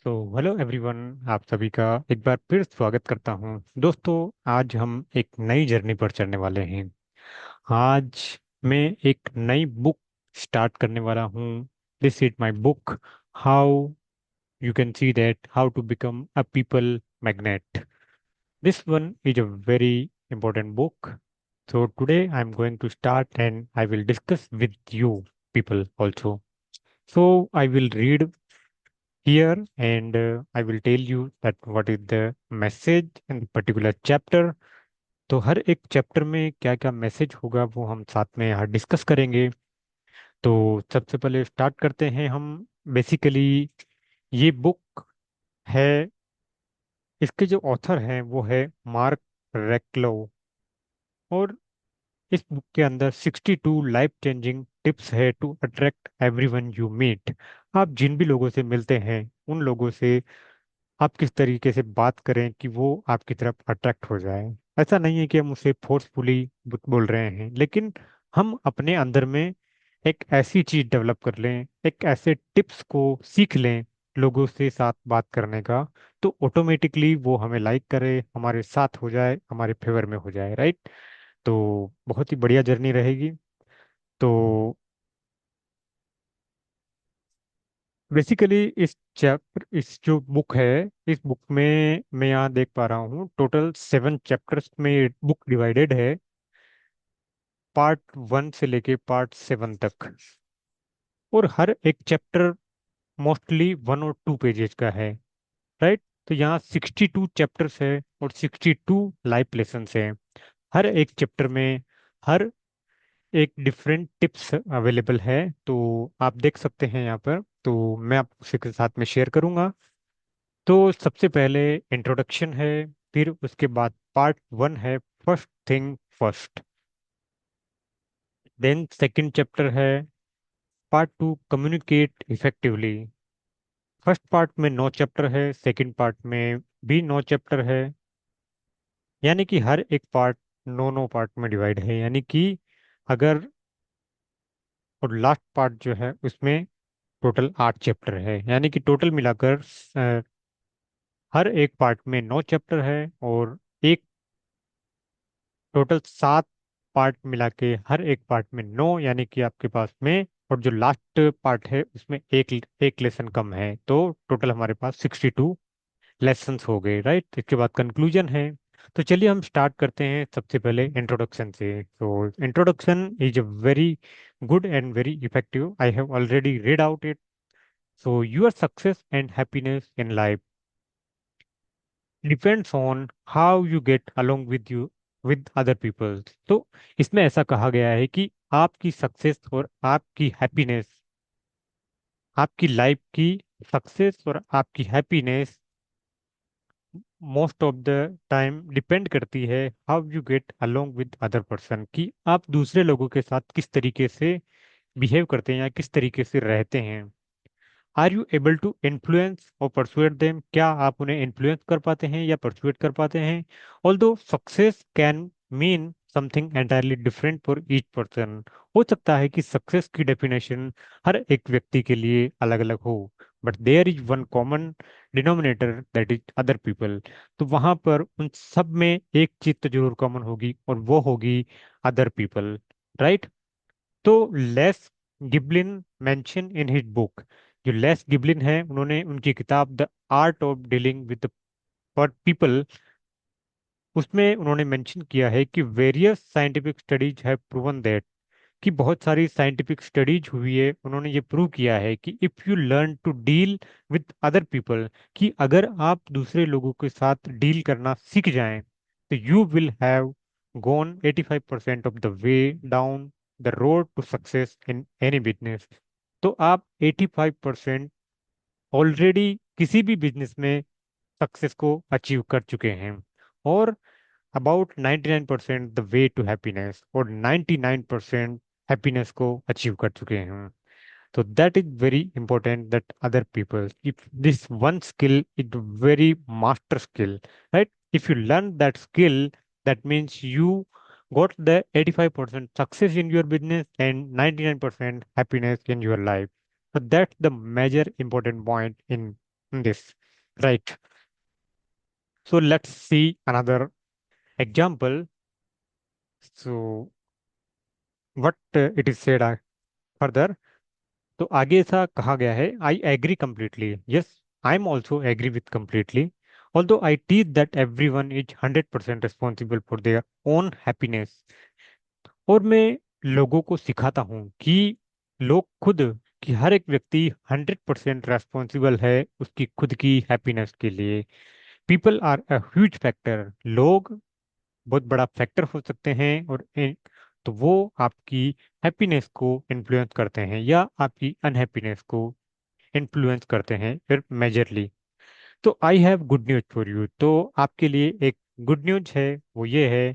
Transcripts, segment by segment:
तो hello everyone, आप सभी का एक बार फिर स्वागत करता हूं। दोस्तों, आज हम एक नई जर्नी पर चलने वाले हैं। आज मैं एक नई बुक स्टार्ट करने वाला हूं। This is my book, how you can see that how to become a people magnet. This one is a very important book. So today I'm going to start and I will discuss with you people also. So I will read here and I will tell you that what is the message in the particular chapter. तो हर एक chapter में क्या क्या message होगा वो हम साथ में यहाँ डिस्कस करेंगे। तो सबसे पहले स्टार्ट करते हैं हम। बेसिकली ये बुक है, इसके जो ऑथर हैं वो है मार्क रेक्लो। और इस बुक के अंदर 62 लाइफ चेंजिंग टिप्स है to attract everyone you meet. आप जिन भी लोगों से मिलते हैं उन लोगों से आप किस तरीके से बात करें कि वो आपकी तरफ अट्रैक्ट हो जाए। ऐसा नहीं है कि हम उसे फोर्सफुली बोल रहे हैं, लेकिन हम अपने अंदर में एक ऐसी चीज डेवलप कर लें, एक ऐसे टिप्स को सीख लें लोगों से साथ बात करने का, तो ऑटोमेटिकली वो हमें लाइक करे, हमारे साथ हो जाए, हमारे फेवर में हो जाए, राइट। तो बहुत ही बढ़िया जर्नी रहेगी। तो बेसिकली इस जो बुक है, इस बुक में मैं यहाँ देख पा रहा हूँ टोटल 7 चैप्टर्स में बुक डिवाइडेड है, पार्ट 1 से लेके पार्ट 7 तक। और हर एक चैप्टर मोस्टली 1 और 2 पेजेस का है, राइट। तो यहाँ 62 चैप्टर्स है और 62 लाइफ लेसन्स है। हर एक चैप्टर में हर एक डिफरेंट टिप्स अवेलेबल है। तो आप देख सकते हैं यहाँ पर, तो मैं आपको उसी के साथ में शेयर करूंगा। तो सबसे पहले इंट्रोडक्शन है, फिर उसके बाद पार्ट 1 है first thing first. Then second chapter है part 2 communicate effectively. First part में 9 चैप्टर है, सेकंड पार्ट में भी 9 चैप्टर है। यानी कि हर एक पार्ट 9 9 पार्ट में डिवाइड है, यानी कि अगर, और लास्ट पार्ट जो है उसमें टोटल 8 चैप्टर है। यानी कि टोटल मिलाकर हर एक पार्ट में 9 चैप्टर है और एक टोटल 7 पार्ट मिला के हर एक पार्ट में 9, यानी कि आपके पास में, और जो लास्ट पार्ट है उसमें एक एक लेसन कम है, तो टोटल हमारे पास 62 लेसन्स हो गए, राइट। इसके बाद कंक्लूजन है। तो चलिए हम स्टार्ट करते हैं सबसे पहले इंट्रोडक्शन से। तो introduction is a very good and very effective, I have already read out it. So your success and happiness in life depends on how you get along with you with other people. तो इसमें ऐसा कहा गया है कि आपकी success और आपकी हैप्पीनेस, आपकी लाइफ की सक्सेस और आपकी happiness most of the time depend करती है how you get along with other person, कि आप दूसरे लोगों के साथ किस तरीके से बिहेव करते हैं या किस तरीके से रहते हैं। Are you able to influence और परसुएट देम, क्या आप उन्हें इन्फ्लुएंस कर पाते हैं या परसुएट कर पाते हैं। Although success can mean something entirely different for each person. हो सकता है कि सक्सेस की डेफिनेशन हर एक व्यक्ति के लिए अलग अलग हो, but there is one common denominator that is other people. तो वहां पर उन सब में एक चीज तो जरूर कॉमन होगी और वो होगी अदर पीपल, राइट। तो Les Giblin mention in his book, जो लेस गिबलिन है उन्होंने उनकी किताब the art of dealing with people, उसमें उन्होंने मेंशन किया है कि various scientific studies have proven that, कि बहुत सारी साइंटिफिक स्टडीज हुई है, उन्होंने ये प्रूव किया है कि if you learn to deal with other people, कि अगर आप दूसरे लोगों के साथ डील करना सीख जाएं, तो you will have gone 85% of the way down the road to success in any business. तो आप 85% ऑलरेडी किसी भी बिजनेस में सक्सेस को अचीव कर चुके हैं, और about 99% the way to happiness, और 99% हैप्पीनेस को अचीव कर चुके हैं। तो that is very important that other people, if this one skill is very master skill, right. If you learn that skill, that means you got the 85% success in your business and 99% happiness in your life. So that's the major important point in this, right? So let's see another example. So what it is said further. तो आगे ऐसा कहा गया है, I agree completely. Yes, I am also agree with completely. Although I teach that everyone is 100% responsible for their own happiness. और मैं लोगों को सिखाता हूँ कि लोग खुद, कि हर एक व्यक्ति 100% रेस्पॉन्सिबल है उसकी खुद की हैप्पीनेस के लिए. People are a huge factor. लोग बहुत बड़ा फैक्टर हो सकते हैं, और तो वो आपकी हैप्पीनेस को इन्फ्लुएंस करते हैं या आपकी अनहैप्पीनेस को इन्फ्लुएंस करते हैं फिर मेजरली. तो I have good news for you. तो आपके लिए एक गुड न्यूज है, वो ये है,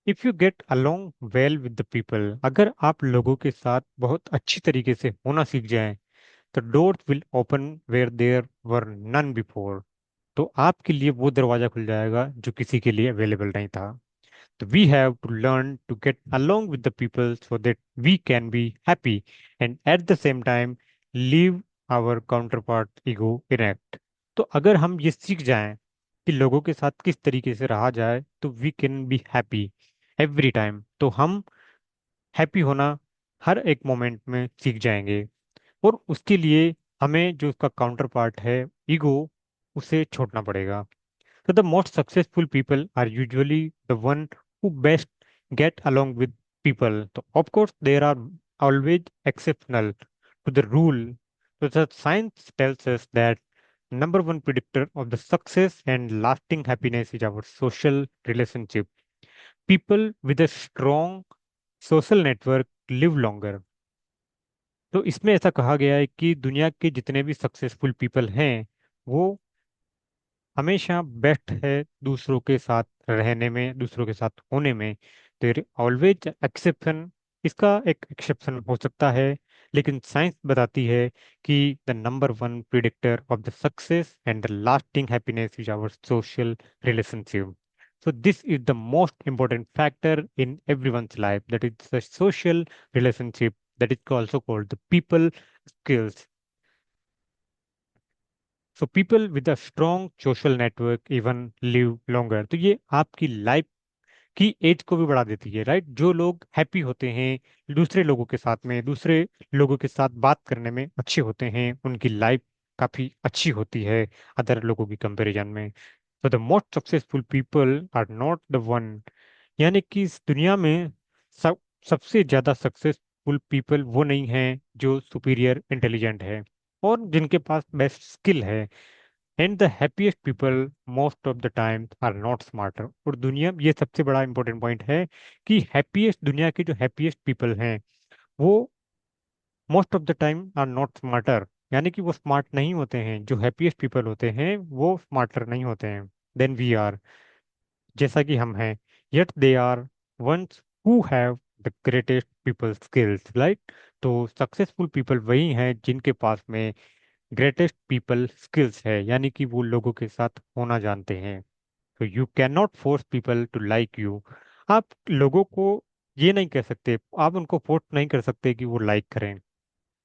if you get along well with the people, अगर आप लोगों के साथ बहुत अच्छी तरीके से होना सीख जाएं, तो doors will open where there were none before. तो आपके लिए वो दरवाजा खुल जाएगा जो किसी के लिए अवेलेबल नहीं था. So we have to learn to get along with the people so that we can be happy and at the same time leave our counterpart ego erect. तो अगर हम ये सीख जाएं कि लोगों के साथ किस तरीके से रहा जाए, तो we can be happy every time. तो हम हैप्पी होना हर एक मोमेंट में सीख जाएंगे. और उसके लिए हमें जो उसका काउंटर पार्ट है, ईगो, उसे छोड़ना पड़ेगा. So the most successful people are usually the one who best get along with people. So of course there are always exceptional to the rule. So the science tells us that number one predictor of the success and lasting happiness is our social relationship. People with a strong social network live longer. तो इसमें ऐसा कहा गया है कि दुनिया के जितने भी सक्सेसफुल पीपल हैं, वो हमेशा बेस्ट है दूसरों के साथ रहने में, दूसरों के साथ होने में. There always exception. इसका एक एक्सेप्शन हो सकता है, लेकिन साइंस बताती है कि the number one predictor of the success and the lasting happiness is our social relationship. So this is the most important factor in everyone's life. That is the social relationship. That is also called the people skills. So people with a strong social network even live longer. तो ये आपकी life की as को भी बढ़ा देती है, right? जो लोग हैप्पी होते हैं दूसरे लोगों के साथ में, दूसरे लोगों के साथ बात करने में अच्छे होते हैं, उनकी लाइफ काफी अच्छी होती है अदर लोगों की कंपैरिजन में. So the most successful people are not the one. यानी कि इस दुनिया में सब सबसे ज्यादा सक्सेसफुल पीपल वो नहीं हैं जो सुपीरियर इंटेलिजेंट है और जिनके पास बेस्ट स्किल है. And the happiest people most of the time are not smarter. और दुनिया, ये सबसे बड़ा इंपॉर्टेंट पॉइंट है कि हैप्पीएस्ट, दुनिया के जो हैप्पीएस्ट पीपल हैं, वो most of the time are not smarter. यानी कि वो स्मार्ट नहीं होते हैं. जो हैप्पीएस्ट पीपल होते हैं वो स्मार्टर नहीं होते हैं देन वी आर, जैसा कि हम हैं. Yet they are ones who have the greatest people skills, right? तो सक्सेसफुल पीपल वही हैं जिनके पास में ग्रेटेस्ट पीपल स्किल्स है, यानी कि वो लोगों के साथ होना जानते हैं. तो you can not force people to like you. आप लोगों को ये नहीं कह सकते, आप उनको फोर्स नहीं कर सकते कि वो लाइक करें.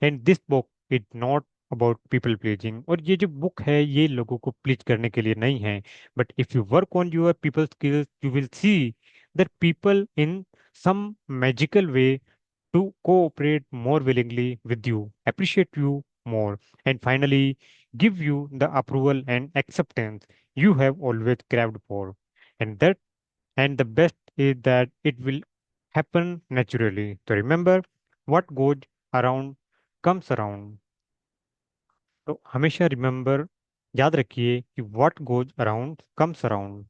And this book is not about people pleasing. और ये जो बुक है ये लोगों को प्लीज करने के लिए नहीं है. But if you work on your people skills you will see that people in some magical way to cooperate more willingly with you, appreciate you more, and finally give you the approval and acceptance you have always craved for. And the best is that it will happen naturally. So remember, what goes around comes around. तो हमेशा remember, याद रखिए कि what goes around comes around.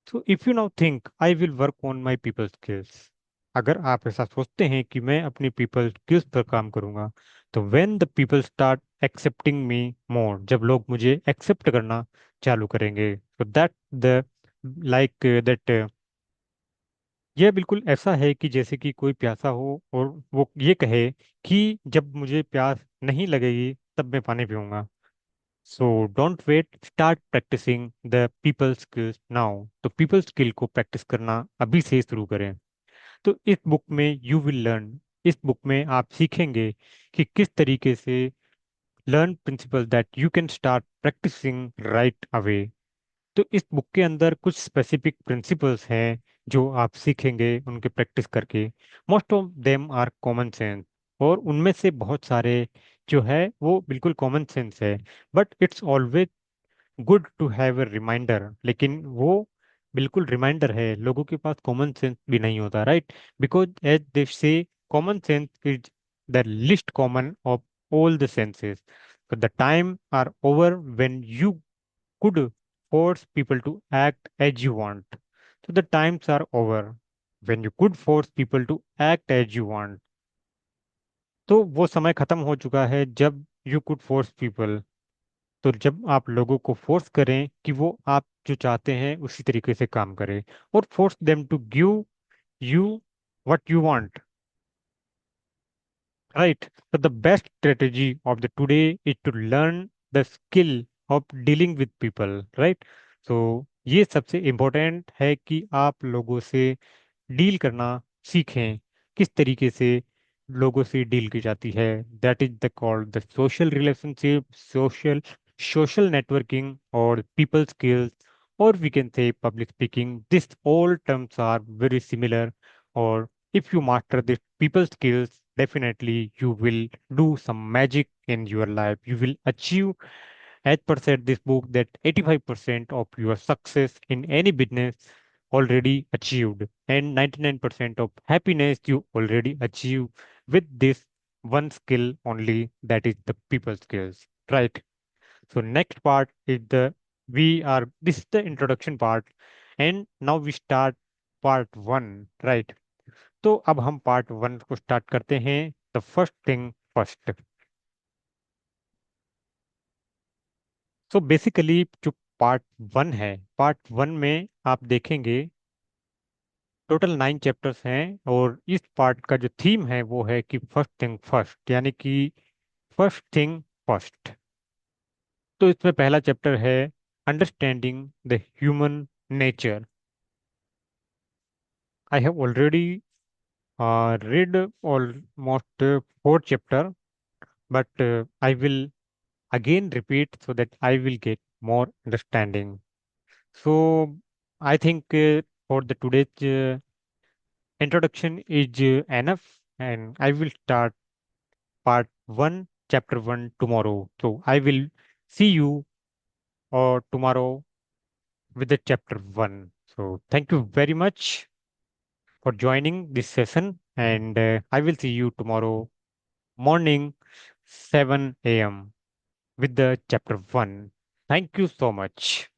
So if you now think I will work on my people skills, अगर आप ऐसा सोचते हैं कि मैं अपनी पीपल स्किल्स पर काम करूंगा, तो when the people start accepting me more, जब लोग मुझे एक्सेप्ट करना चालू करेंगे, तो दैट द लाइक दैट, यह बिल्कुल ऐसा है कि जैसे कि कोई प्यासा हो और वो ये कहे कि जब मुझे प्यास नहीं लगेगी तब मैं पानी पीऊंगा. So don't wait, start practicing the people skills now. तो पीपल स्किल को प्रैक्टिस करना अभी से शुरू करें. तो इस बुक में यू विल लर्न, इस बुक में आप सीखेंगे कि किस तरीके से learn principles that you can start practicing right away। तो इस बुक के अंदर कुछ स्पेसिफिक प्रिंसिपल्स हैं जो आप सीखेंगे उनके प्रैक्टिस करके। Most of them are common sense, और उनमें से बहुत सारे जो है वो बिल्कुल कॉमन सेंस है। But it's always good to have a reminder, लेकिन वो बिल्कुल रिमाइंडर है, लोगों के पास कॉमन सेंस भी नहीं होता, right? Because as they say common sense is the least common of all the senses. The time are over when you could force people to act as you want. So the times are over when you could force people to act as you want। तो वो समय खत्म हो चुका है जब you could force people, तो जब आप लोगों को फोर्स करें कि वो आप जो चाहते हैं उसी तरीके से काम करें, और force them to give you what you want, right? So the best strategy of the today is to learn the skill of dealing with people, right? So ये सबसे इम्पोर्टेंट है कि आप लोगों से डील करना सीखें, किस तरीके से लोगों से डील की जाती है। That is the called the social relationship, social social networking और पीपल स्किल्स, और we can say public speaking. This all terms are very similar, और if you master the people skills, definitely you will do some magic in your life. You will achieve, as per said this book, that 85% of your success in any business already achieved, and 99% of happiness you already achieve with this one skill only, that is the people skills, right? So next part is this is the introduction part, and now we start part one, right? तो अब हम part one को start करते हैं। The first thing first. So basically जो part one है, part one में आप देखेंगे टोटल 9 चैप्टर्स हैं, और इस पार्ट का जो थीम है वो है कि फर्स्ट थिंग फर्स्ट, यानी कि फर्स्ट थिंग फर्स्ट। तो इसमें पहला चैप्टर है understanding the human nature. I have already read almost 4 chapter, but I will again repeat so that I will get more understanding. So I think for the today's introduction is enough, and I will start part one, chapter one tomorrow. So I will see you tomorrow with the chapter one. So thank you very much for joining this session, and I will see you tomorrow morning 7 a.m. with the chapter one. Thank you so much.